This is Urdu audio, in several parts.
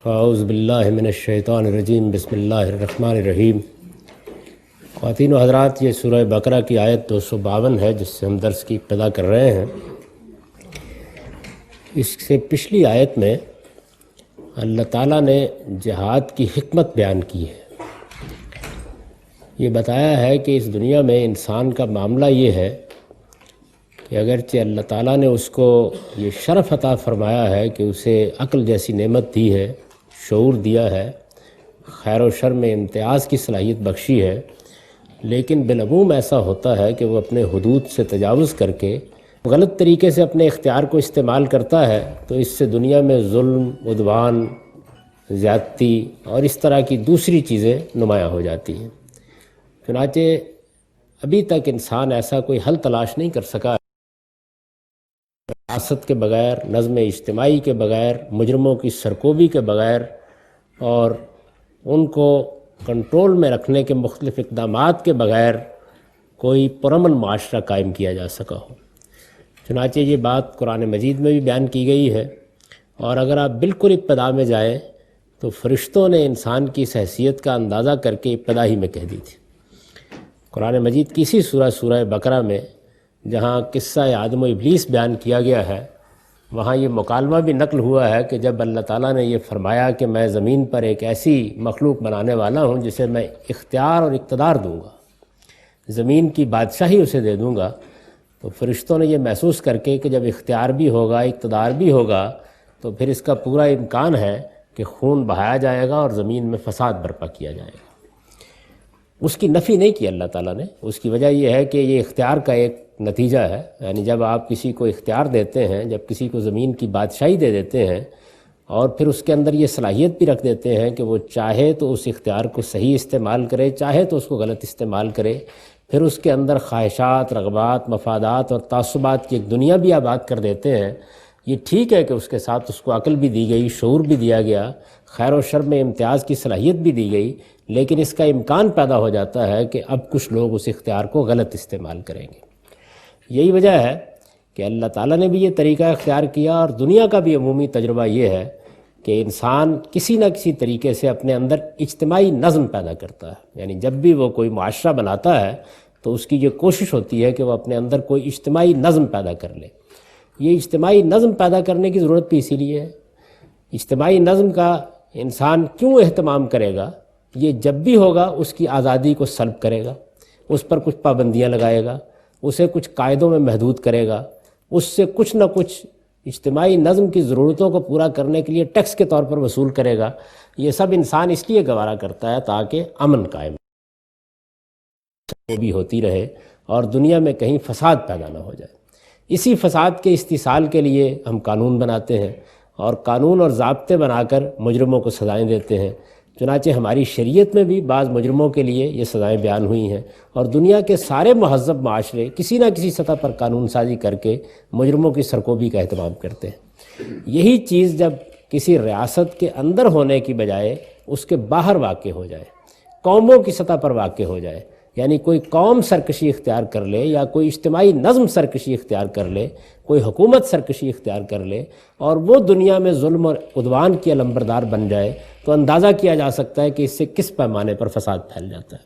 اعوذ باللہ من الشیطان الرجیم، بسم اللہ الرحمن الرحیم۔ خواتین و حضرات، یہ سورہ بقرہ کی آیت 252 ہے جس سے ہم درس کی ابتدا کر رہے ہیں۔ اس سے پچھلی آیت میں اللہ تعالیٰ نے جہاد کی حکمت بیان کی ہے۔ یہ بتایا ہے کہ اس دنیا میں انسان کا معاملہ یہ ہے کہ اگرچہ اللہ تعالیٰ نے اس کو یہ شرف عطا فرمایا ہے کہ اسے عقل جیسی نعمت دی ہے، شعور دیا ہے، خیر و شر میں امتیاز کی صلاحیت بخشی ہے، لیکن بالعموم ایسا ہوتا ہے کہ وہ اپنے حدود سے تجاوز کر کے غلط طریقے سے اپنے اختیار کو استعمال کرتا ہے، تو اس سے دنیا میں ظلم، عدوان، زیادتی اور اس طرح کی دوسری چیزیں نمایاں ہو جاتی ہیں۔ چنانچہ ابھی تک انسان ایسا کوئی حل تلاش نہیں کر سکا ریاست کے بغیر، نظم اجتماعی کے بغیر، مجرموں کی سرکوبی کے بغیر اور ان کو کنٹرول میں رکھنے کے مختلف اقدامات کے بغیر کوئی پرامن معاشرہ قائم کیا جا سکا ہو۔ چنانچہ یہ بات قرآن مجید میں بھی بیان کی گئی ہے، اور اگر آپ بالکل ابتدا میں جائیں تو فرشتوں نے انسان کی اس حیثیت کا اندازہ کر کے ابتدا ہی میں کہہ دی تھی۔ قرآن مجید کی اسی سورہ بقرہ میں جہاں قصہ آدم و ابلیس بیان کیا گیا ہے، وہاں یہ مکالمہ بھی نقل ہوا ہے کہ جب اللہ تعالیٰ نے یہ فرمایا کہ میں زمین پر ایک ایسی مخلوق بنانے والا ہوں جسے میں اختیار اور اقتدار دوں گا، زمین کی بادشاہی اسے دے دوں گا، تو فرشتوں نے یہ محسوس کر کے کہ جب اختیار بھی ہوگا، اقتدار بھی ہوگا، تو پھر اس کا پورا امکان ہے کہ خون بہایا جائے گا اور زمین میں فساد برپا کیا جائے گا۔ اس کی نفی نہیں کی اللہ تعالیٰ نے۔ اس کی وجہ یہ ہے کہ یہ اختیار کا ایک نتیجہ ہے، یعنی جب آپ کسی کو اختیار دیتے ہیں، جب کسی کو زمین کی بادشاہی دے دیتے ہیں اور پھر اس کے اندر یہ صلاحیت بھی رکھ دیتے ہیں کہ وہ چاہے تو اس اختیار کو صحیح استعمال کرے، چاہے تو اس کو غلط استعمال کرے، پھر اس کے اندر خواہشات، رغبات، مفادات اور تعصبات کی ایک دنیا بھی آباد کر دیتے ہیں۔ یہ ٹھیک ہے کہ اس کے ساتھ اس کو عقل بھی دی گئی، شعور بھی دیا گیا، خیر و شر میں امتیاز کی صلاحیت بھی دی گئی، لیکن اس کا امکان پیدا ہو جاتا ہے کہ اب کچھ لوگ اس اختیار کو غلط استعمال کریں گے۔ یہی وجہ ہے کہ اللہ تعالیٰ نے بھی یہ طریقہ اختیار کیا، اور دنیا کا بھی عمومی تجربہ یہ ہے کہ انسان کسی نہ کسی طریقے سے اپنے اندر اجتماعی نظم پیدا کرتا ہے۔ یعنی جب بھی وہ کوئی معاشرہ بناتا ہے تو اس کی یہ کوشش ہوتی ہے کہ وہ اپنے اندر کوئی اجتماعی نظم پیدا کر لے۔ یہ اجتماعی نظم پیدا کرنے کی ضرورت بھی اسی لیے ہے۔ اجتماعی نظم کا انسان کیوں اہتمام کرے گا؟ یہ جب بھی ہوگا اس کی آزادی کو سلب کرے گا، اس پر کچھ پابندیاں لگائے گا، اسے کچھ قاعدوں میں محدود کرے گا، اس سے کچھ نہ کچھ اجتماعی نظم کی ضرورتوں کو پورا کرنے کے لیے ٹیکس کے طور پر وصول کرے گا۔ یہ سب انسان اس لیے گوارا کرتا ہے تاکہ امن قائم بھی ہوتی رہے اور دنیا میں کہیں فساد پیدا نہ ہو جائے۔ اسی فساد کے استحصال کے لیے ہم قانون بناتے ہیں، اور قانون اور ضابطے بنا کر مجرموں کو سزائیں دیتے ہیں۔ چنانچہ ہماری شریعت میں بھی بعض مجرموں کے لیے یہ سزائیں بیان ہوئی ہیں، اور دنیا کے سارے مہذب معاشرے کسی نہ کسی سطح پر قانون سازی کر کے مجرموں کی سرکوبی کا اہتمام کرتے ہیں۔ یہی چیز جب کسی ریاست کے اندر ہونے کی بجائے اس کے باہر واقع ہو جائے، قوموں کی سطح پر واقع ہو جائے، یعنی کوئی قوم سرکشی اختیار کر لے یا کوئی اجتماعی نظم سرکشی اختیار کر لے، کوئی حکومت سرکشی اختیار کر لے اور وہ دنیا میں ظلم اور عدوان کی علمبردار بن جائے، تو اندازہ کیا جا سکتا ہے کہ اس سے کس پیمانے پر فساد پھیل جاتا ہے۔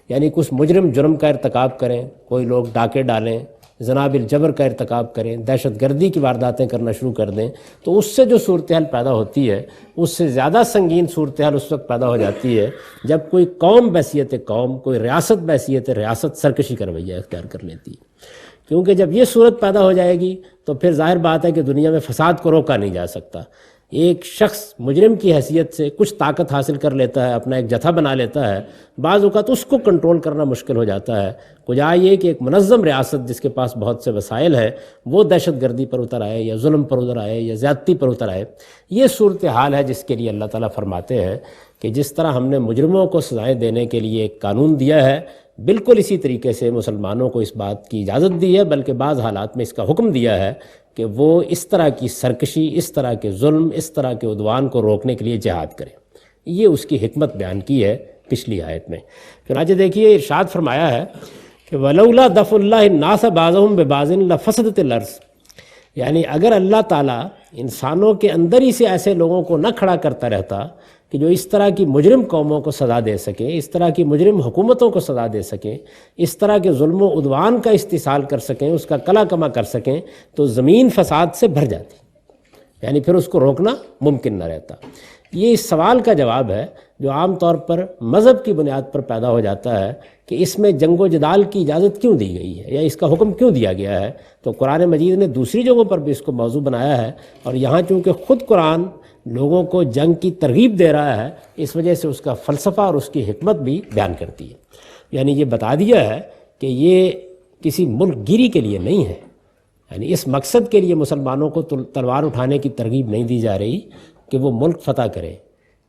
یعنی کچھ مجرم جرم کا ارتکاب کریں، کوئی لوگ ڈاکے ڈالیں، زنا بالجبر کا ارتکاب کریں، دہشت گردی کی وارداتیں کرنا شروع کر دیں، تو اس سے جو صورتحال پیدا ہوتی ہے اس سے زیادہ سنگین صورتحال اس وقت پیدا ہو جاتی ہے جب کوئی قوم بحیثیت قوم، کوئی ریاست بحیثیت ریاست سرکشی کا رویہ اختیار کر لیتی ہے۔ کیونکہ جب یہ صورت پیدا ہو جائے گی تو پھر ظاہر بات ہے کہ دنیا میں فساد کو روکا نہیں جا سکتا۔ ایک شخص مجرم کی حیثیت سے کچھ طاقت حاصل کر لیتا ہے، اپنا ایک جتھا بنا لیتا ہے، بعض اوقات اس کو کنٹرول کرنا مشکل ہو جاتا ہے۔ کجا یہ کہ ایک منظم ریاست جس کے پاس بہت سے وسائل ہیں وہ دہشت گردی پر اتر آئے یا ظلم پر اتر آئے یا زیادتی پر اتر آئے۔ یہ صورتحال ہے جس کے لیے اللہ تعالیٰ فرماتے ہیں کہ جس طرح ہم نے مجرموں کو سزائیں دینے کے لیے ایک قانون دیا ہے، بالکل اسی طریقے سے مسلمانوں کو اس بات کی اجازت دی ہے، بلکہ بعض حالات میں اس کا حکم دیا ہے کہ وہ اس طرح کی سرکشی، اس طرح کے ظلم، اس طرح کے عدوان کو روکنے کے لیے جہاد کریں۔ یہ اس کی حکمت بیان کی ہے پچھلی آیت میں۔ چنانچہ دیکھیے ارشاد فرمایا ہے کہ وَلَوْلَا دَفْعُ اللَّهِ النَّاسَ بَعْضَهُم بِبَعْضٍ لَفَسَدَتِ الْأَرْضُ۔ یعنی اگر اللہ تعالیٰ انسانوں کے اندر ہی سے ایسے لوگوں کو نہ کھڑا کرتا رہتا کہ جو اس طرح کی مجرم قوموں کو سزا دے سکیں، اس طرح کی مجرم حکومتوں کو سزا دے سکیں، اس طرح کے ظلم و عدوان کا استحصال کر سکیں، اس کا کلا کما کر سکیں، تو زمین فساد سے بھر جاتی، یعنی پھر اس کو روکنا ممکن نہ رہتا۔ یہ اس سوال کا جواب ہے جو عام طور پر مذہب کی بنیاد پر پیدا ہو جاتا ہے کہ اس میں جنگ و جدال کی اجازت کیوں دی گئی ہے یا اس کا حکم کیوں دیا گیا ہے۔ تو قرآن مجید نے دوسری جگہوں پر بھی اس کو موضوع بنایا ہے، اور یہاں چونکہ خود قرآن لوگوں کو جنگ کی ترغیب دے رہا ہے، اس وجہ سے اس کا فلسفہ اور اس کی حکمت بھی بیان کرتی ہے۔ یعنی یہ بتا دیا ہے کہ یہ کسی ملک گیری کے لیے نہیں ہے، یعنی اس مقصد کے لیے مسلمانوں کو تلوار اٹھانے کی ترغیب نہیں دی جا رہی کہ وہ ملک فتح کرے،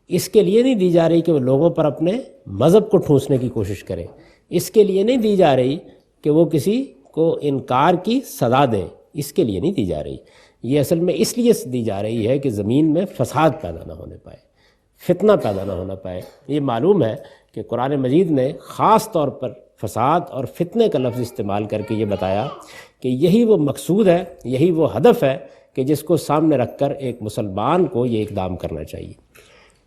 اس کے لیے نہیں دی جا رہی کہ وہ لوگوں پر اپنے مذہب کو ٹھونسنے کی کوشش کرے، اس کے لیے نہیں دی جا رہی کہ وہ کسی کو انکار کی سزا دیں، اس کے لیے نہیں دی جا رہی۔ یہ اصل میں اس لیے دی جا رہی ہے کہ زمین میں فساد پیدا نہ ہونے پائے، فتنہ پیدا نہ ہونا پائے۔ یہ معلوم ہے کہ قرآن مجید نے خاص طور پر فساد اور فتنے کا لفظ استعمال کر کے یہ بتایا کہ یہی وہ مقصود ہے، یہی وہ ہدف ہے کہ جس کو سامنے رکھ کر ایک مسلمان کو یہ اقدام کرنا چاہیے۔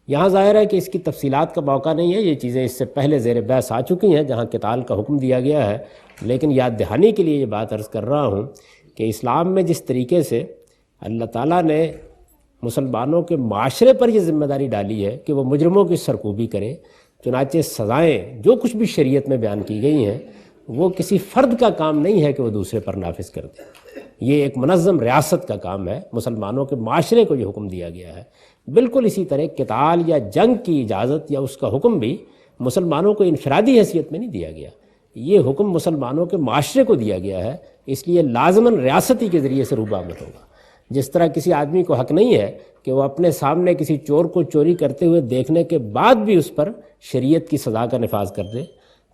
یہاں ظاہر ہے کہ اس کی تفصیلات کا موقع نہیں ہے، یہ چیزیں اس سے پہلے زیر بحث آ چکی ہیں جہاں قتال کا حکم دیا گیا ہے، لیکن یاد دہانی کے لیے یہ بات عرض کر رہا ہوں کہ اسلام میں جس طریقے سے اللہ تعالیٰ نے مسلمانوں کے معاشرے پر یہ ذمہ داری ڈالی ہے کہ وہ مجرموں کی سرکوبی کرے، چنانچہ سزائیں جو کچھ بھی شریعت میں بیان کی گئی ہیں وہ کسی فرد کا کام نہیں ہے کہ وہ دوسرے پر نافذ کر دے، یہ ایک منظم ریاست کا کام ہے، مسلمانوں کے معاشرے کو یہ حکم دیا گیا ہے۔ بالکل اسی طرح قتال یا جنگ کی اجازت یا اس کا حکم بھی مسلمانوں کو انفرادی حیثیت میں نہیں دیا گیا، یہ حکم مسلمانوں کے معاشرے کو دیا گیا ہے، اس لیے لازماً ریاستی کے ذریعے سے روبہ عمل ہوگا۔ جس طرح کسی آدمی کو حق نہیں ہے کہ وہ اپنے سامنے کسی چور کو چوری کرتے ہوئے دیکھنے کے بعد بھی اس پر شریعت کی سزا کا نفاذ کر دے،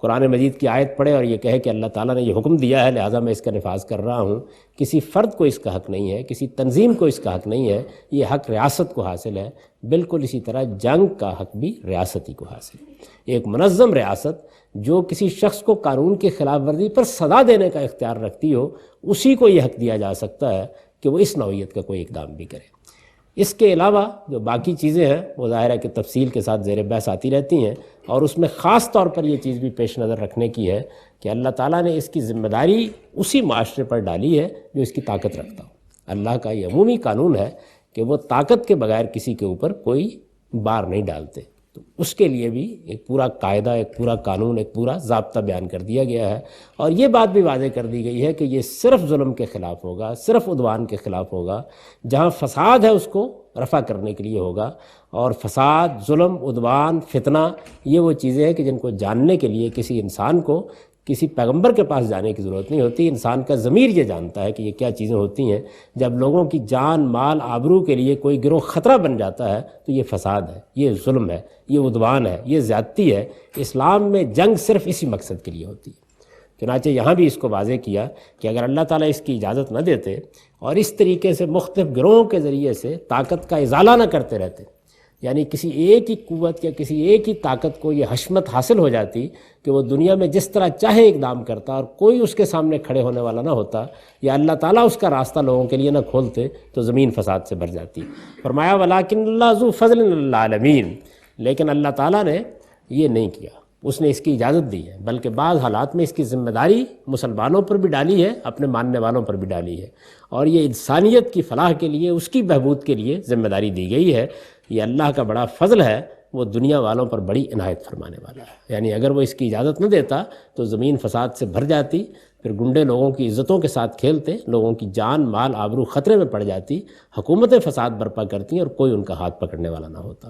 قرآن مجید کی آیت پڑھے اور یہ کہے کہ اللہ تعالیٰ نے یہ حکم دیا ہے لہٰذا میں اس کا نفاذ کر رہا ہوں، کسی فرد کو اس کا حق نہیں ہے، کسی تنظیم کو اس کا حق نہیں ہے، یہ حق ریاست کو حاصل ہے۔ بالکل اسی طرح جنگ کا حق بھی ریاستی کو حاصل ہے۔ ایک منظم ریاست جو کسی شخص کو قانون کی خلاف ورزی پر سزا دینے کا اختیار رکھتی ہو، اسی کو یہ حق دیا جا سکتا ہے کہ وہ اس نوعیت کا کوئی اقدام بھی کرے۔ اس کے علاوہ جو باقی چیزیں ہیں وہ ظاہر ہے کہ تفصیل کے ساتھ زیر بحث آتی رہتی ہیں، اور اس میں خاص طور پر یہ چیز بھی پیش نظر رکھنے کی ہے کہ اللہ تعالیٰ نے اس کی ذمہ داری اسی معاشرے پر ڈالی ہے جو اس کی طاقت رکھتا ہو۔ اللہ کا یہ عمومی قانون ہے کہ وہ طاقت کے بغیر کسی کے اوپر کوئی بار نہیں ڈالتے، تو اس کے لیے بھی ایک پورا قاعدہ، ایک پورا قانون، ایک پورا ضابطہ بیان کر دیا گیا ہے، اور یہ بات بھی واضح کر دی گئی ہے کہ یہ صرف ظلم کے خلاف ہوگا، صرف عدوان کے خلاف ہوگا، جہاں فساد ہے اس کو رفع کرنے کے لیے ہوگا، اور فساد، ظلم، عدوان، فتنہ یہ وہ چیزیں ہیں کہ جن کو جاننے کے لیے کسی انسان کو کسی پیغمبر کے پاس جانے کی ضرورت نہیں ہوتی، انسان کا ضمیر یہ جانتا ہے کہ یہ کیا چیزیں ہوتی ہیں۔ جب لوگوں کی جان، مال، آبرو کے لیے کوئی گروہ خطرہ بن جاتا ہے تو یہ فساد ہے، یہ ظلم ہے، یہ عدوان ہے، یہ زیادتی ہے۔ اسلام میں جنگ صرف اسی مقصد کے لیے ہوتی ہے۔ چنانچہ یہاں بھی اس کو واضح کیا کہ اگر اللہ تعالیٰ اس کی اجازت نہ دیتے اور اس طریقے سے مختلف گروہوں کے ذریعے سے طاقت کا ازالہ نہ کرتے رہتے، یعنی کسی ایک ہی قوت یا کسی ایک ہی طاقت کو یہ حشمت حاصل ہو جاتی کہ وہ دنیا میں جس طرح چاہے اقدام کرتا اور کوئی اس کے سامنے کھڑے ہونے والا نہ ہوتا، یا اللہ تعالیٰ اس کا راستہ لوگوں کے لیے نہ کھولتے، تو زمین فساد سے بھر جاتی۔ فرمایا وَلَٰكِنَّ اللَّهَ ذُو فَضْلٍ عَلَى الْعَالَمِينَ، لیکن اللہ تعالیٰ نے یہ نہیں کیا، اس نے اس کی اجازت دی ہے، بلکہ بعض حالات میں اس کی ذمہ داری مسلمانوں پر بھی ڈالی ہے، اپنے ماننے والوں پر بھی ڈالی ہے، اور یہ انسانیت کی فلاح کے لیے، اس کی بہبود کے لیے ذمہ داری دی گئی ہے۔ یہ اللہ کا بڑا فضل ہے، وہ دنیا والوں پر بڑی عنایت فرمانے والا ہے۔ یعنی اگر وہ اس کی اجازت نہ دیتا تو زمین فساد سے بھر جاتی، پھر گنڈے لوگوں کی عزتوں کے ساتھ کھیلتے، لوگوں کی جان، مال، آبرو خطرے میں پڑ جاتی، حکومتیں فساد برپا کرتی اور کوئی ان کا ہاتھ پکڑنے والا نہ ہوتا۔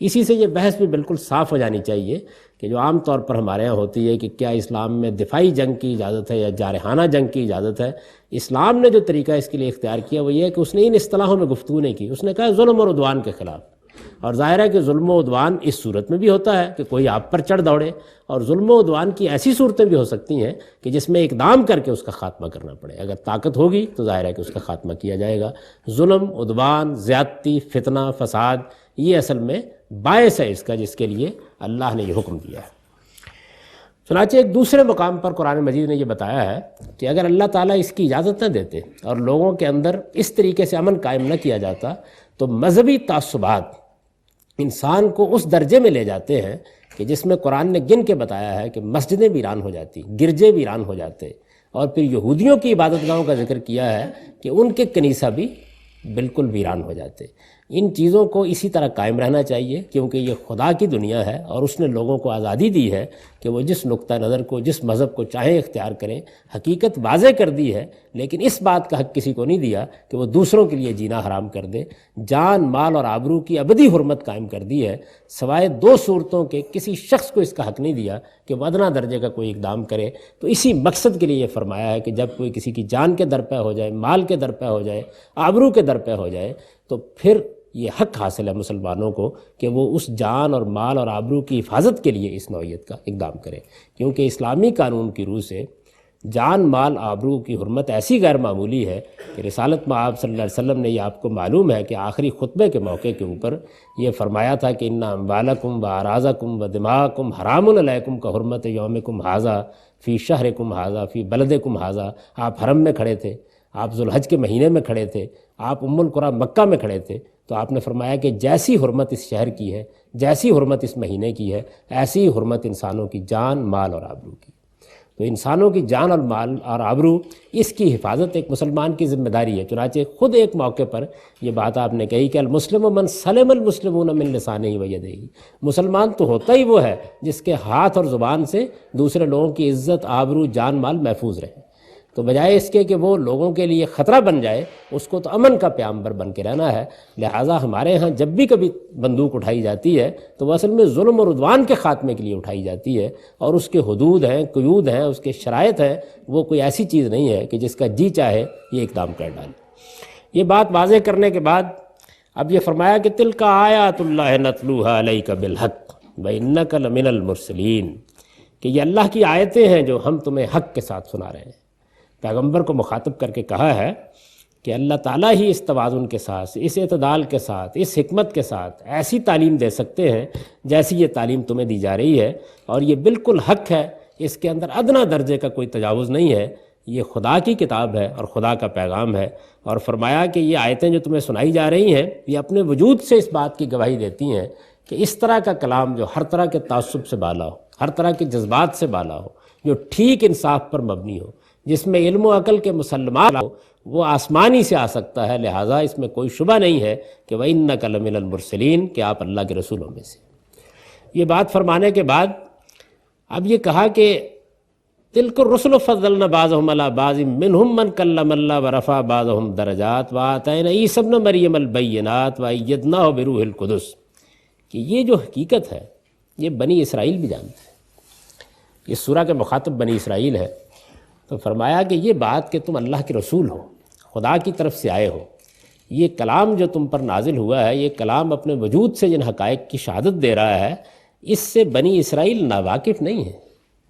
اسی سے یہ بحث بھی بالکل صاف ہو جانی چاہیے کہ جو عام طور پر ہمارے ہاں ہوتی ہے کہ کیا اسلام میں دفاعی جنگ کی اجازت ہے یا جارحانہ جنگ کی اجازت ہے۔ اسلام نے جو طریقہ اس کے لیے اختیار کیا وہ یہ ہے کہ اس نے ان اصطلاحوں میں گفتگو نہیں کی، اس نے کہا ظلم اور عدوان کے خلاف۔ اور ظاہر ہے کہ ظلم و عدوان اس صورت میں بھی ہوتا ہے کہ کوئی آپ پر چڑھ دوڑے، اور ظلم و عدوان کی ایسی صورتیں بھی ہو سکتی ہیں کہ جس میں اقدام کر کے اس کا خاتمہ کرنا پڑے۔ اگر طاقت ہوگی تو ظاہر ہے کہ اس کا خاتمہ کیا جائے گا۔ ظلم، عدوان، زیادتی، فتنہ، فساد، یہ اصل میں باعث ہے اس کا جس کے لیے اللہ نے یہ حکم دیا ہے۔ چنانچہ ایک دوسرے مقام پر قرآن مجید نے یہ بتایا ہے کہ اگر اللہ تعالیٰ اس کی اجازت نہ دیتے اور لوگوں کے اندر اس طریقے سے امن قائم نہ کیا جاتا تو مذہبی تعصبات انسان کو اس درجے میں لے جاتے ہیں کہ جس میں قرآن نے گن کے بتایا ہے کہ مسجدیں ویران ہو جاتی، گرجے ویران ہو جاتے، اور پھر یہودیوں کی عبادت گاہوں کا ذکر کیا ہے کہ ان کے کنیسہ بھی بالکل ویران ہو جاتے۔ ان چیزوں کو اسی طرح قائم رہنا چاہیے، کیونکہ یہ خدا کی دنیا ہے اور اس نے لوگوں کو آزادی دی ہے کہ وہ جس نقطہ نظر کو، جس مذہب کو چاہیں اختیار کریں۔ حقیقت واضح کر دی ہے، لیکن اس بات کا حق کسی کو نہیں دیا کہ وہ دوسروں کے لیے جینا حرام کر دے۔ جان، مال اور آبرو کی ابدی حرمت قائم کر دی ہے، سوائے دو صورتوں کے کسی شخص کو اس کا حق نہیں دیا کہ وہ ادنیٰ درجے کا کوئی اقدام کرے۔ تو اسی مقصد کے لیے یہ فرمایا ہے کہ جب کوئی کسی کی جان کے درپے ہو جائے، مال کے درپے ہو جائے، آبرو کے درپے ہو جائے، تو پھر یہ حق حاصل ہے مسلمانوں کو کہ وہ اس جان اور مال اور آبرو کی حفاظت کے لیے اس نوعیت کا اقدام کرے، کیونکہ اسلامی قانون کی روح سے جان، مال، آبرو کی حرمت ایسی غیر معمولی ہے کہ رسالت میں آپ صلی اللہ علیہ وسلم نے، یہ آپ کو معلوم ہے کہ آخری خطبے کے موقع کے اوپر یہ فرمایا تھا کہ ان اموالکم و اعراضکم و دماءکم حرام علیکم کا حرمت یومکم ھذا فی شہرکم ھذا فی بلدکم ھذا۔ آپ حرم میں کھڑے تھے، آپ ذوالحج کے مہینے میں کھڑے تھے، آپ ام القریٰ مکہ میں کھڑے تھے، تو آپ نے فرمایا کہ جیسی حرمت اس شہر کی ہے، جیسی حرمت اس مہینے کی ہے، ایسی حرمت انسانوں کی جان، مال اور آبرو کی۔ تو انسانوں کی جان اور مال اور آبرو، اس کی حفاظت ایک مسلمان کی ذمہ داری ہے۔ چنانچہ خود ایک موقع پر یہ بات آپ نے کہی کہ المسلم من سلم المسلمون من لسانہ و یدہ۔ مسلمان تو ہوتا ہی وہ ہے جس کے ہاتھ اور زبان سے دوسرے لوگوں کی عزت، آبرو، جان، مال محفوظ رہے۔ تو بجائے اس کے کہ وہ لوگوں کے لیے خطرہ بن جائے، اس کو تو امن کا پیامبر بن کے رہنا ہے۔ لہٰذا ہمارے ہاں جب بھی کبھی بندوق اٹھائی جاتی ہے تو وہ اصل میں ظلم اور عدوان کے خاتمے کے لیے اٹھائی جاتی ہے، اور اس کے حدود ہیں، قیود ہیں، اس کے شرائط ہیں، وہ کوئی ایسی چیز نہیں ہے کہ جس کا جی چاہے یہ اقدام کر ڈالے۔ یہ بات واضح کرنے کے بعد اب یہ فرمایا کہ تلک آیات اللہ نتلوہا علیک بالحق وانک لمن المرسلین، کہ یہ اللہ کی آیتیں ہیں جو ہم تمہیں حق کے ساتھ سنا رہے ہیں۔ پیغمبر کو مخاطب کر کے کہا ہے کہ اللہ تعالیٰ ہی اس توازن کے ساتھ، اس اعتدال کے ساتھ، اس حکمت کے ساتھ ایسی تعلیم دے سکتے ہیں جیسی یہ تعلیم تمہیں دی جا رہی ہے، اور یہ بالکل حق ہے، اس کے اندر ادنیٰ درجے کا کوئی تجاوز نہیں ہے۔ یہ خدا کی کتاب ہے اور خدا کا پیغام ہے، اور فرمایا کہ یہ آیتیں جو تمہیں سنائی جا رہی ہیں یہ اپنے وجود سے اس بات کی گواہی دیتی ہیں کہ اس طرح کا کلام جو ہر طرح کے تعصب سے بالا ہو، ہر طرح کے جذبات سے بالا ہو، جو ٹھیک انصاف پر مبنی ہو، جس میں علم و عقل کے مسلمات ہو، وہ آسمانی سے آ سکتا ہے۔ لہٰذا اس میں کوئی شبہ نہیں ہے کہ وَإِنَّكَ لَمِنَ الْمُرْسَلِينَ، کہ آپ اللہ کے رسولوں میں سے۔ یہ بات فرمانے کے بعد اب یہ کہا کہ تِلْكَ الرُّسُلُ فَضَّلْنَا بَعْضَهُمْ عَلَىٰ بَعْضٍ مِّنْهُمْ مَنْ كَلَّمَ اللَّهُ وَرَفَعَ بَعْضَهُمْ دَرَجَاتٍ وَآتَيْنَا عِيسَى ابْنَ مَرْيَمَ الْبَيِّنَاتِ وَأَيَّدْنَاهُ بِرُوحِ الْقُدُسِ، کہ یہ جو حقیقت ہے یہ بنی اسرائیل بھی جانتے ہیں۔ اس سورہ کے مخاطب بنی اسرائیل ہے، تو فرمایا کہ یہ بات کہ تم اللہ کے رسول ہو، خدا کی طرف سے آئے ہو، یہ کلام جو تم پر نازل ہوا ہے، یہ کلام اپنے وجود سے جن حقائق کی شہادت دے رہا ہے، اس سے بنی اسرائیل ناواقف نہیں ہے،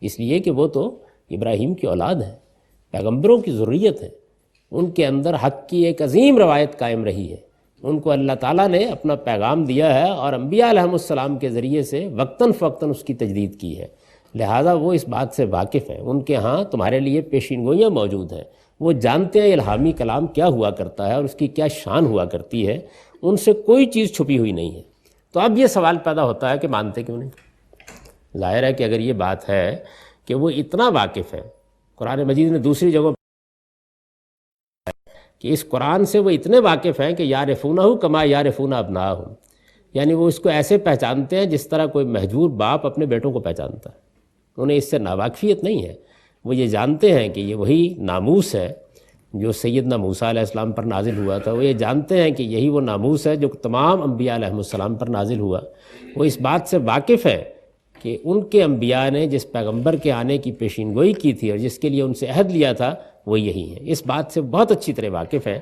اس لیے کہ وہ تو ابراہیم کی اولاد ہیں، پیغمبروں کی ذریت ہیں، ان کے اندر حق کی ایک عظیم روایت قائم رہی ہے، ان کو اللہ تعالیٰ نے اپنا پیغام دیا ہے اور انبیاء علیہ السلام کے ذریعے سے وقتاً فوقتاً اس کی تجدید کی ہے۔ لہٰذا وہ اس بات سے واقف ہیں، ان کے ہاں تمہارے لیے پیشین گوئیاں موجود ہیں، وہ جانتے ہیں الہامی کلام کیا ہوا کرتا ہے اور اس کی کیا شان ہوا کرتی ہے، ان سے کوئی چیز چھپی ہوئی نہیں ہے۔ تو اب یہ سوال پیدا ہوتا ہے کہ مانتے کیوں نہیں؟ ظاہر ہے کہ اگر یہ بات ہے کہ وہ اتنا واقف ہے، قرآن مجید نے دوسری جگہوں کہ اس قرآن سے وہ اتنے واقف ہیں کہ یعرفونہ کما یعرفون ابناءہم، یعنی وہ اس کو ایسے پہچانتے ہیں جس طرح کوئی مہجور باپ اپنے بیٹوں کو پہچانتا ہے، انہیں اس سے ناواقفیت نہیں ہے۔ وہ یہ جانتے ہیں کہ یہ وہی ناموس ہے جو سیدنا موسیٰ علیہ السلام پر نازل ہوا تھا، وہ یہ جانتے ہیں کہ یہی وہ ناموس ہے جو تمام انبیاء علیہ السلام پر نازل ہوا۔ وہ اس بات سے واقف ہے کہ ان کے انبیاء نے جس پیغمبر کے آنے کی پیشین گوئی کی تھی اور جس کے لیے ان سے عہد لیا تھا وہ یہی ہے، اس بات سے بہت اچھی طرح واقف ہیں۔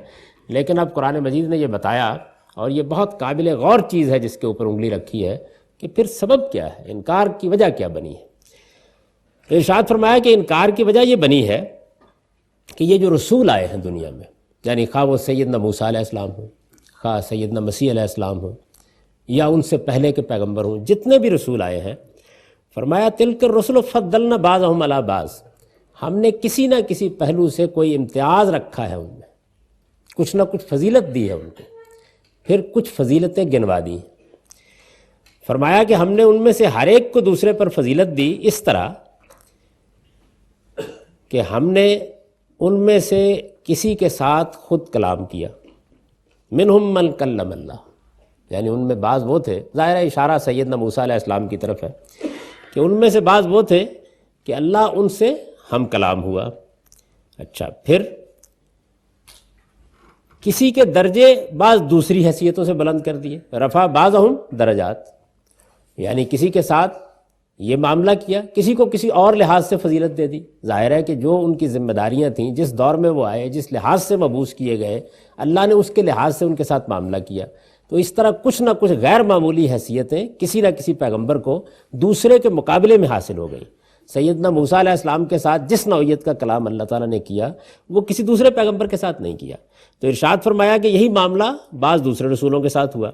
لیکن اب قرآن مجید نے یہ بتایا، اور یہ بہت قابل غور چیز ہے جس کے اوپر انگلی رکھی ہے، کہ پھر سبب کیا ہے، انکار کی وجہ کیا بنی ہے۔ ارشاد فرمایا کہ انکار کی وجہ یہ بنی ہے کہ یہ جو رسول آئے ہیں دنیا میں، یعنی خواہ وہ سیدنا موسیٰ علیہ السلام ہوں، خواہ سیدنا مسیح علیہ السلام ہوں، یا ان سے پہلے کے پیغمبر ہوں، جتنے بھی رسول آئے ہیں، فرمایا تلک الرسل فضلنا بعضهم علی بعض، ہم نے کسی نہ کسی پہلو سے کوئی امتیاز رکھا ہے، ان میں کچھ نہ کچھ فضیلت دی ہے ان کو، پھر کچھ فضیلتیں گنوا دی۔ فرمایا کہ ہم نے ان میں سے ہر ایک کو دوسرے پر فضیلت دی اس طرح کہ ہم نے ان میں سے کسی کے ساتھ خود کلام کیا، منہم من کلم اللہ، یعنی ان میں بعض وہ تھے، ظاہر اشارہ سیدنا موسیٰ علیہ السلام کی طرف ہے کہ ان میں سے بعض وہ تھے کہ اللہ ان سے ہم کلام ہوا۔ اچھا، پھر کسی کے درجے بعض دوسری حیثیتوں سے بلند کر دیے، رفع بعضہم درجات، یعنی کسی کے ساتھ یہ معاملہ کیا، کسی کو کسی اور لحاظ سے فضیلت دے دی۔ ظاہر ہے کہ جو ان کی ذمہ داریاں تھیں، جس دور میں وہ آئے، جس لحاظ سے مبعوث کیے گئے، اللہ نے اس کے لحاظ سے ان کے ساتھ معاملہ کیا۔ تو اس طرح کچھ نہ کچھ غیر معمولی حیثیتیں کسی نہ کسی پیغمبر کو دوسرے کے مقابلے میں حاصل ہو گئی۔ سیدنا موسیٰ علیہ السلام کے ساتھ جس نوعیت کا کلام اللہ تعالیٰ نے کیا، وہ کسی دوسرے پیغمبر کے ساتھ نہیں کیا۔ تو ارشاد فرمایا کہ یہی معاملہ بعض دوسرے رسولوں کے ساتھ ہوا۔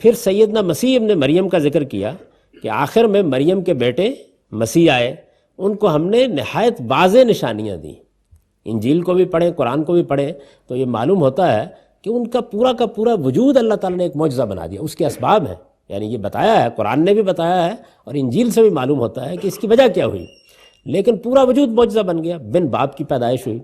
پھر سیدنا مسیح ابن مریم کا ذکر کیا کہ آخر میں مریم کے بیٹے مسیح آئے، ان کو ہم نے نہایت واضح نشانیاں دیں۔ انجیل کو بھی پڑھیں، قرآن کو بھی پڑھیں تو یہ معلوم ہوتا ہے کہ ان کا پورا وجود اللہ تعالیٰ نے ایک معجزہ بنا دیا، اس کے اسباب ہیں، یعنی یہ بتایا ہے، قرآن نے بھی بتایا ہے اور انجیل سے بھی معلوم ہوتا ہے کہ اس کی وجہ کیا ہوئی، لیکن پورا وجود معجزہ بن گیا۔ بن باپ کی پیدائش ہوئی،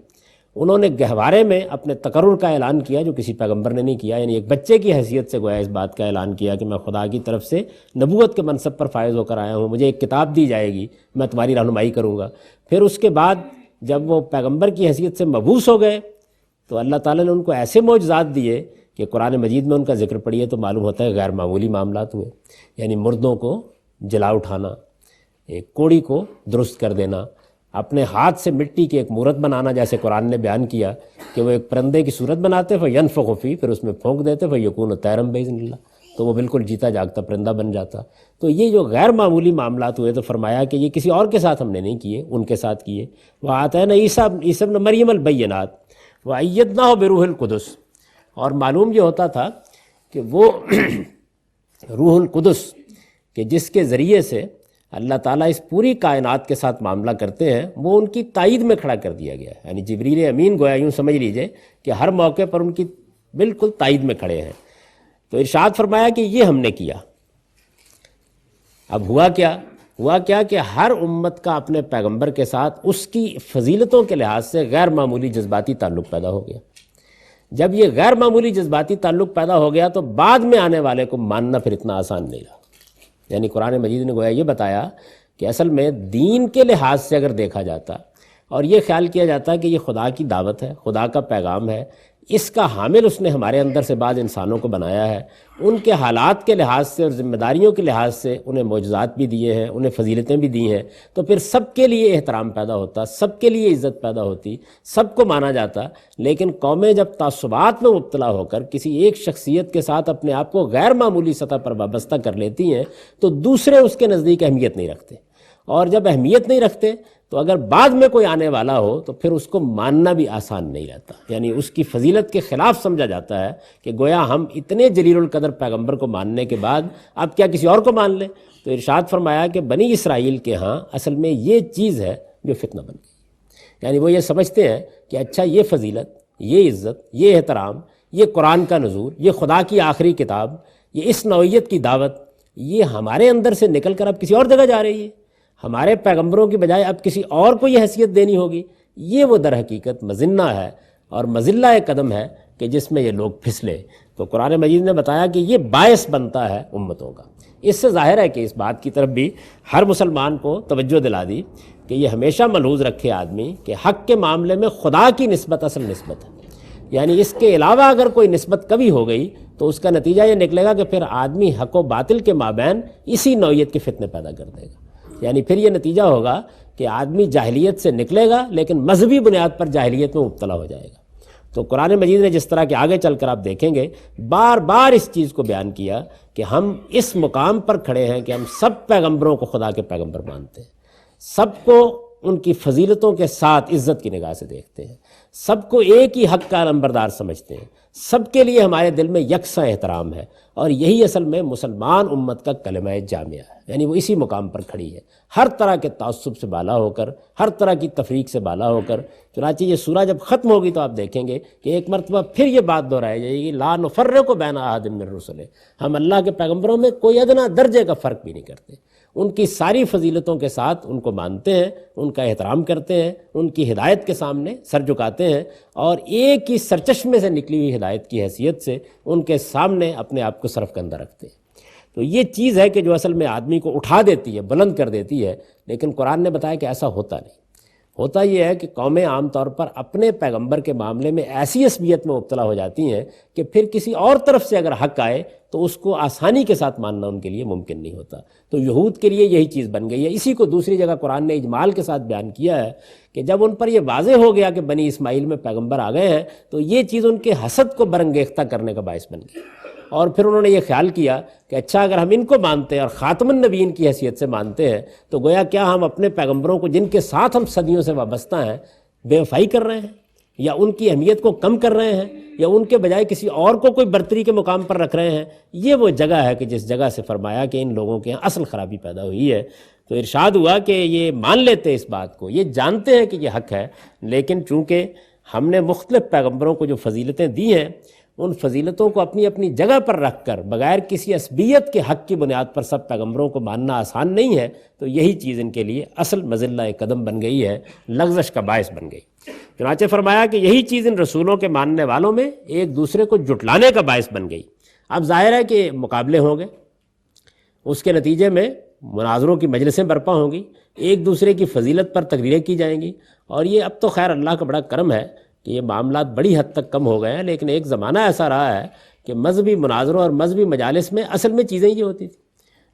انہوں نے گہوارے میں اپنے تقرر کا اعلان کیا جو کسی پیغمبر نے نہیں کیا، یعنی ایک بچے کی حیثیت سے گویا اس بات کا اعلان کیا کہ میں خدا کی طرف سے نبوت کے منصب پر فائز ہو کر آیا ہوں، مجھے ایک کتاب دی جائے گی، میں تمہاری رہنمائی کروں گا۔ پھر اس کے بعد جب وہ پیغمبر کی حیثیت سے مبعوث ہو گئے تو اللہ تعالیٰ نے ان کو ایسے معجزات دیے کہ قرآن مجید میں ان کا ذکر پڑھیے تو معلوم ہوتا ہے غیر معمولی معاملات ہوئے، یعنی مردوں کو جلا اٹھانا، ایک کوڑی کو درست کر دینا، اپنے ہاتھ سے مٹی کی ایک مورت بنانا، جیسے قرآن نے بیان کیا کہ وہ ایک پرندے کی صورت بناتے فینفخ فیہ، پھر اس میں پھونک دیتے فیکون طیرا بإذن اللہ، تو وہ بالکل جیتا جاگتا پرندہ بن جاتا۔ تو یہ جو غیر معمولی معاملات ہوئے تو فرمایا کہ یہ کسی اور کے ساتھ ہم نے نہیں کیے، ان کے ساتھ کیے۔ وآتینا عیسیٰ ابن مریم البینات وأیدناہ بروح القدس، اور معلوم یہ ہوتا تھا کہ وہ روح القدس کہ جس کے ذریعے سے اللہ تعالیٰ اس پوری کائنات کے ساتھ معاملہ کرتے ہیں، وہ ان کی تائید میں کھڑا کر دیا گیا ہے، یعنی جبریل امین گویا یوں سمجھ لیجئے کہ ہر موقع پر ان کی بالکل تائید میں کھڑے ہیں۔ تو ارشاد فرمایا کہ یہ ہم نے کیا۔ اب ہوا کیا کہ ہر امت کا اپنے پیغمبر کے ساتھ اس کی فضیلتوں کے لحاظ سے غیر معمولی جذباتی تعلق پیدا ہو گیا۔ جب یہ غیر معمولی جذباتی تعلق پیدا ہو گیا تو بعد میں آنے والے کو ماننا پھر اتنا آسان نہیں رہا۔ یعنی قرآن مجید نے گویا یہ بتایا کہ اصل میں دین کے لحاظ سے اگر دیکھا جاتا اور یہ خیال کیا جاتا کہ یہ خدا کی دعوت ہے، خدا کا پیغام ہے، اس کا حامل اس نے ہمارے اندر سے بعض انسانوں کو بنایا ہے، ان کے حالات کے لحاظ سے اور ذمہ داریوں کے لحاظ سے انہیں معجزات بھی دیے ہیں، انہیں فضیلتیں بھی دی ہیں، تو پھر سب کے لیے احترام پیدا ہوتا، سب کے لیے عزت پیدا ہوتی، سب کو مانا جاتا۔ لیکن قومیں جب تعصبات میں مبتلا ہو کر کسی ایک شخصیت کے ساتھ اپنے آپ کو غیر معمولی سطح پر وابستہ کر لیتی ہیں تو دوسرے اس کے نزدیک اہمیت نہیں رکھتے، اور جب اہمیت نہیں رکھتے تو اگر بعد میں کوئی آنے والا ہو تو پھر اس کو ماننا بھی آسان نہیں رہتا، یعنی اس کی فضیلت کے خلاف سمجھا جاتا ہے کہ گویا ہم اتنے جلیل القدر پیغمبر کو ماننے کے بعد اب کیا کسی اور کو مان لیں۔ تو ارشاد فرمایا کہ بنی اسرائیل کے ہاں اصل میں یہ چیز ہے جو فتنہ بن گئی، یعنی وہ یہ سمجھتے ہیں کہ اچھا یہ فضیلت، یہ عزت، یہ احترام، یہ قرآن کا نزول، یہ خدا کی آخری کتاب، یہ اس نوعیت کی دعوت، یہ ہمارے اندر سے نکل کر اب کسی اور جگہ جا رہی ہے، ہمارے پیغمبروں کی بجائے اب کسی اور کو یہ حیثیت دینی ہوگی۔ یہ وہ در حقیقت مذنہ ہے اور مذلہ قدم ہے کہ جس میں یہ لوگ پھسلے۔ تو قرآن مجید نے بتایا کہ یہ باعث بنتا ہے امتوں کا۔ اس سے ظاہر ہے کہ اس بات کی طرف بھی ہر مسلمان کو توجہ دلا دی کہ یہ ہمیشہ ملحوظ رکھے آدمی کہ حق کے معاملے میں خدا کی نسبت اصل نسبت ہے، یعنی اس کے علاوہ اگر کوئی نسبت کبھی ہو گئی تو اس کا نتیجہ یہ نکلے گا کہ پھر آدمی حق و باطل کے مابین اسی نوعیت کے فتنے پیدا کر دے گا، یعنی پھر یہ نتیجہ ہوگا کہ آدمی جاہلیت سے نکلے گا لیکن مذہبی بنیاد پر جاہلیت میں مبتلا ہو جائے گا۔ تو قرآن مجید نے جس طرح کہ آگے چل کر آپ دیکھیں گے بار بار اس چیز کو بیان کیا کہ ہم اس مقام پر کھڑے ہیں کہ ہم سب پیغمبروں کو خدا کے پیغمبر مانتے ہیں، سب کو ان کی فضیلتوں کے ساتھ عزت کی نگاہ سے دیکھتے ہیں، سب کو ایک ہی حق کا نمبردار سمجھتے ہیں، سب کے لیے ہمارے دل میں یکساں احترام ہے، اور یہی اصل میں مسلمان امت کا کلمہ جامعہ ہے، یعنی وہ اسی مقام پر کھڑی ہے، ہر طرح کے تعصب سے بالا ہو کر، ہر طرح کی تفریق سے بالا ہو کر۔ چنانچہ یہ سورہ جب ختم ہوگی تو آپ دیکھیں گے کہ ایک مرتبہ پھر یہ بات دہرائی جائے گی، لا نفرق بین احد من رسلہ، ہم اللہ کے پیغمبروں میں کوئی ادنا درجے کا فرق بھی نہیں کرتے، ان کی ساری فضیلتوں کے ساتھ ان کو مانتے ہیں، ان کا احترام کرتے ہیں، ان کی ہدایت کے سامنے سر جھکاتے ہیں، اور ایک ہی سرچشمے سے نکلی ہوئی ہدایت کی حیثیت سے ان کے سامنے اپنے آپ کو صرف کندہ رکھتے ہیں۔ تو یہ چیز ہے کہ جو اصل میں آدمی کو اٹھا دیتی ہے، بلند کر دیتی ہے، لیکن قرآن نے بتایا کہ ایسا ہوتا نہیں۔ ہوتا یہ ہے کہ قومیں عام طور پر اپنے پیغمبر کے معاملے میں ایسی عصبیت میں مبتلا ہو جاتی ہیں کہ پھر کسی اور طرف سے اگر حق آئے تو اس کو آسانی کے ساتھ ماننا ان کے لیے ممکن نہیں ہوتا۔ تو یہود کے لیے یہی چیز بن گئی ہے۔ اسی کو دوسری جگہ قرآن نے اجمال کے ساتھ بیان کیا ہے کہ جب ان پر یہ واضح ہو گیا کہ بنی اسماعیل میں پیغمبر آ گئے ہیں تو یہ چیز ان کے حسد کو برانگیختہ کرنے کا باعث بن گئی، اور پھر انہوں نے یہ خیال کیا کہ اچھا اگر ہم ان کو مانتے ہیں اور خاتم النبیین کی حیثیت سے مانتے ہیں تو گویا کیا ہم اپنے پیغمبروں کو جن کے ساتھ ہم صدیوں سے وابستہ ہیں بے وفائی کر رہے ہیں، یا ان کی اہمیت کو کم کر رہے ہیں، یا ان کے بجائے کسی اور کو کوئی برتری کے مقام پر رکھ رہے ہیں۔ یہ وہ جگہ ہے کہ جس جگہ سے فرمایا کہ ان لوگوں کے یہاں اصل خرابی پیدا ہوئی ہے۔ تو ارشاد ہوا کہ یہ مان لیتے ہیں اس بات کو، یہ جانتے ہیں کہ یہ حق ہے، لیکن چونکہ ہم نے مختلف پیغمبروں کو جو فضیلتیں دی ہیں ان فضیلتوں کو اپنی اپنی جگہ پر رکھ کر بغیر کسی عصبیت کے حق کی بنیاد پر سب پیغمبروں کو ماننا آسان نہیں ہے، تو یہی چیز ان کے لیے اصل مذلہ قدم بن گئی ہے، لغزش کا باعث بن گئی۔ چنانچہ فرمایا کہ یہی چیز ان رسولوں کے ماننے والوں میں ایک دوسرے کو جھٹلانے کا باعث بن گئی۔ اب ظاہر ہے کہ مقابلے ہوں گے، اس کے نتیجے میں مناظروں کی مجلسیں برپا ہوں گی، ایک دوسرے کی فضیلت پر تقریریں کی جائیں گی، اور یہ اب تو خیر اللہ کا بڑا کرم ہے کہ یہ معاملات بڑی حد تک کم ہو گئے ہیں، لیکن ایک زمانہ ایسا رہا ہے کہ مذہبی مناظروں اور مذہبی مجالس میں اصل میں چیزیں یہ ہوتی تھیں،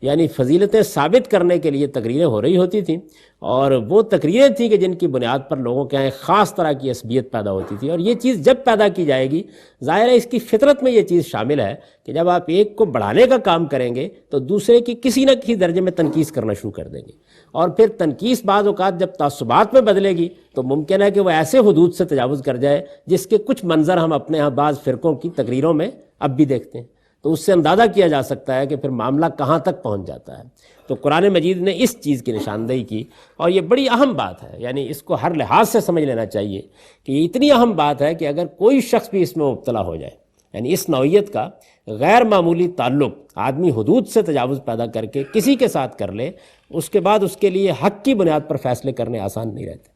یعنی فضیلتیں ثابت کرنے کے لیے تقریریں ہو رہی ہوتی تھیں، اور وہ تقریریں تھیں کہ جن کی بنیاد پر لوگوں کے یہاں ایک خاص طرح کی عصبیت پیدا ہوتی تھی، اور یہ چیز جب پیدا کی جائے گی ظاہر ہے اس کی فطرت میں یہ چیز شامل ہے کہ جب آپ ایک کو بڑھانے کا کام کریں گے تو دوسرے کی کسی نہ کسی درجے میں تنقیص کرنا شروع کر دیں گے، اور پھر تنقیص بعض اوقات جب تعصبات میں بدلے گی تو ممکن ہے کہ وہ ایسے حدود سے تجاوز کر جائے جس کے کچھ منظر ہم اپنے ہاں بعض فرقوں کی تقریروں میں اب بھی دیکھتے ہیں۔ تو اس سے اندازہ کیا جا سکتا ہے کہ پھر معاملہ کہاں تک پہنچ جاتا ہے۔ تو قرآن مجید نے اس چیز کی نشاندہی کی، اور یہ بڑی اہم بات ہے، یعنی اس کو ہر لحاظ سے سمجھ لینا چاہیے کہ یہ اتنی اہم بات ہے کہ اگر کوئی شخص بھی اس میں مبتلا ہو جائے، یعنی اس نوعیت کا غیر معمولی تعلق آدمی حدود سے تجاوز پیدا کر کے کسی کے ساتھ کر لے، اس کے بعد اس کے لیے حق کی بنیاد پر فیصلے کرنے آسان نہیں رہتے۔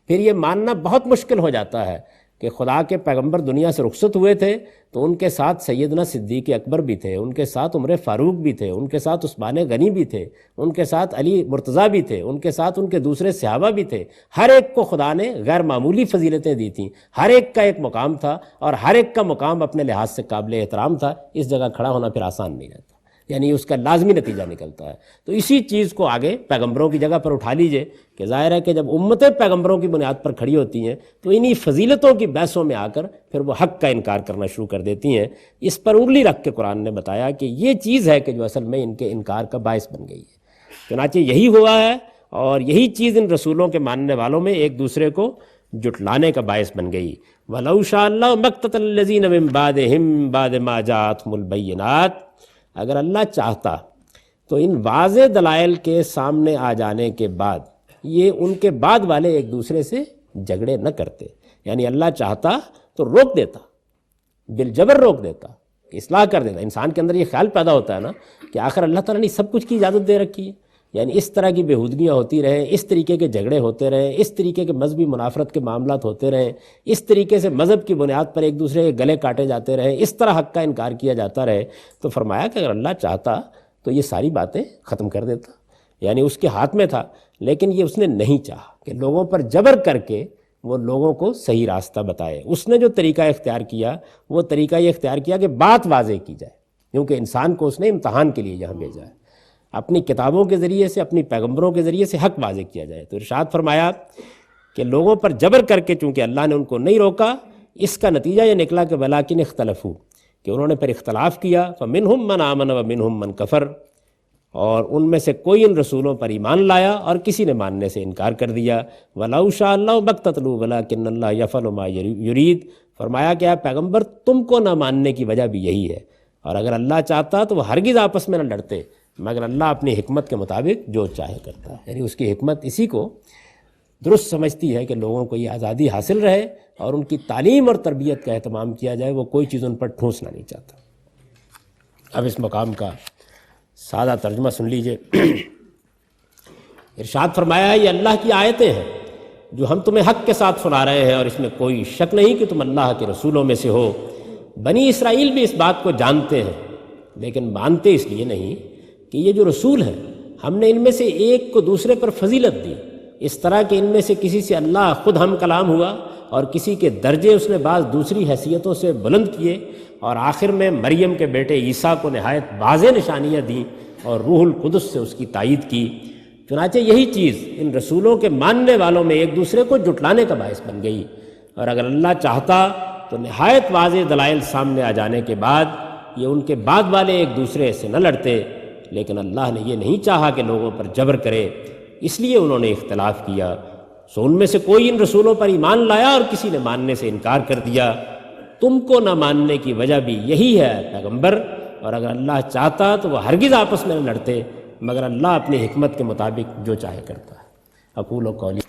پھر یہ ماننا بہت مشکل ہو جاتا ہے کہ خدا کے پیغمبر دنیا سے رخصت ہوئے تھے تو ان کے ساتھ سیدنا صدیق اکبر بھی تھے، ان کے ساتھ عمر فاروق بھی تھے، ان کے ساتھ عثمان غنی بھی تھے، ان کے ساتھ علی مرتضیٰ بھی تھے، ان کے ساتھ ان کے دوسرے صحابہ بھی تھے۔ ہر ایک کو خدا نے غیر معمولی فضیلتیں دی تھیں، ہر ایک کا ایک مقام تھا، اور ہر ایک کا مقام اپنے لحاظ سے قابل احترام تھا۔ اس جگہ کھڑا ہونا پھر آسان نہیں رہتا، یعنی اس کا لازمی نتیجہ نکلتا ہے۔ تو اسی چیز کو آگے پیغمبروں کی جگہ پر اٹھا لیجئے کہ ظاہر ہے کہ جب امتیں پیغمبروں کی بنیاد پر کھڑی ہوتی ہیں تو انہی فضیلتوں کی بحثوں میں آ کر پھر وہ حق کا انکار کرنا شروع کر دیتی ہیں۔ اس پر انگلی رکھ کے قرآن نے بتایا کہ یہ چیز ہے کہ جو اصل میں ان کے انکار کا باعث بن گئی ہے۔ چنانچہ یہی ہوا ہے، اور یہی چیز ان رسولوں کے ماننے والوں میں ایک دوسرے کو جھٹلانے کا باعث بن گئی۔ وَلَوْ شَاءَ اللَّهُ مَا اقْتَتَلَ الَّذِينَ مِن بَعْدِهِم بَعْدَ مَا جَاءَتْهُمُ الْبَيِّنَاتُ، اگر اللہ چاہتا تو ان واضح دلائل کے سامنے آ جانے کے بعد یہ ان کے بعد والے ایک دوسرے سے جھگڑے نہ کرتے، یعنی اللہ چاہتا تو روک دیتا، بالجبر روک دیتا، اصلاح کر دیتا۔ انسان کے اندر یہ خیال پیدا ہوتا ہے نا کہ آخر اللہ تعالیٰ نے سب کچھ کی اجازت دے رکھی ہے، یعنی اس طرح کی بےہودگیاں ہوتی رہیں، اس طریقے کے جھگڑے ہوتے رہیں، اس طریقے کے مذہبی منافرت کے معاملات ہوتے رہیں، اس طریقے سے مذہب کی بنیاد پر ایک دوسرے کے گلے کاٹے جاتے رہیں، اس طرح حق کا انکار کیا جاتا رہے، تو فرمایا کہ اگر اللہ چاہتا تو یہ ساری باتیں ختم کر دیتا، یعنی اس کے ہاتھ میں تھا، لیکن یہ اس نے نہیں چاہا کہ لوگوں پر جبر کر کے وہ لوگوں کو صحیح راستہ بتائے۔ اس نے جو طریقہ اختیار کیا وہ طریقہ یہ اختیار کیا کہ بات واضح کی جائے، کیونکہ انسان کو اس نے امتحان کے لیے یہاں بھیجا ہے، اپنی کتابوں کے ذریعے سے، اپنی پیغمبروں کے ذریعے سے حق واضح کیا جائے۔ تو ارشاد فرمایا کہ لوگوں پر جبر کر کے چونکہ اللہ نے ان کو نہیں روکا، اس کا نتیجہ یہ نکلا کہ وَلَٰكِنِ اخْتَلَفُوا، کہ انہوں نے پھر اختلاف کیا، فَمِنْهُم مَّنْ آمَنَ وَمِنْهُم مَّنْ كَفَرَ، اور ان میں سے کوئی ان رسولوں پر ایمان لایا اور کسی نے ماننے سے انکار کر دیا۔ وَلَوْ شَاءَ اللَّهُ مَا اقْتَتَلُوا وَلَٰكِنَّ اللَّهَ يَفْعَلُ مَا يُرِيدُ، فرمایا کہ اے پیغمبر تم کو نہ ماننے کی وجہ بھی یہی ہے، اور اگر اللہ چاہتا تو وہ ہرگز آپس میں نہ لڑتے، مگر اللہ اپنی حکمت کے مطابق جو چاہے کرتا ہے۔ یعنی اس کی حکمت اسی کو درست سمجھتی ہے کہ لوگوں کو یہ آزادی حاصل رہے اور ان کی تعلیم اور تربیت کا اہتمام کیا جائے، وہ کوئی چیز ان پر ٹھونسنا نہیں چاہتا۔ اب اس مقام کا سادہ ترجمہ سن لیجئے۔ ارشاد فرمایا ہے یہ اللہ کی آیتیں ہیں جو ہم تمہیں حق کے ساتھ سنا رہے ہیں، اور اس میں کوئی شک نہیں کہ تم اللہ کے رسولوں میں سے ہو۔ بنی اسرائیل بھی اس بات کو جانتے ہیں، لیکن مانتے اس لیے نہیں کہ یہ جو رسول ہیں ہم نے ان میں سے ایک کو دوسرے پر فضیلت دی، اس طرح کہ ان میں سے کسی سے اللہ خود ہم کلام ہوا، اور کسی کے درجے اس نے بعض دوسری حیثیتوں سے بلند کیے، اور آخر میں مریم کے بیٹے عیسیٰ کو نہایت واضح نشانیاں دیں اور روح القدس سے اس کی تائید کی۔ چنانچہ یہی چیز ان رسولوں کے ماننے والوں میں ایک دوسرے کو جھٹلانے کا باعث بن گئی، اور اگر اللہ چاہتا تو نہایت واضح دلائل سامنے آ جانے کے بعد یہ ان کے بعد والے ایک دوسرے سے نہ لڑتے، لیکن اللہ نے یہ نہیں چاہا کہ لوگوں پر جبر کرے، اس لیے انہوں نے اختلاف کیا۔ سو ان میں سے کوئی ان رسولوں پر ایمان لایا اور کسی نے ماننے سے انکار کر دیا۔ تم کو نہ ماننے کی وجہ بھی یہی ہے پیغمبر، اور اگر اللہ چاہتا تو وہ ہرگز آپس میں نہ لڑتے، مگر اللہ اپنی حکمت کے مطابق جو چاہے کرتا ہے۔ اقول قولی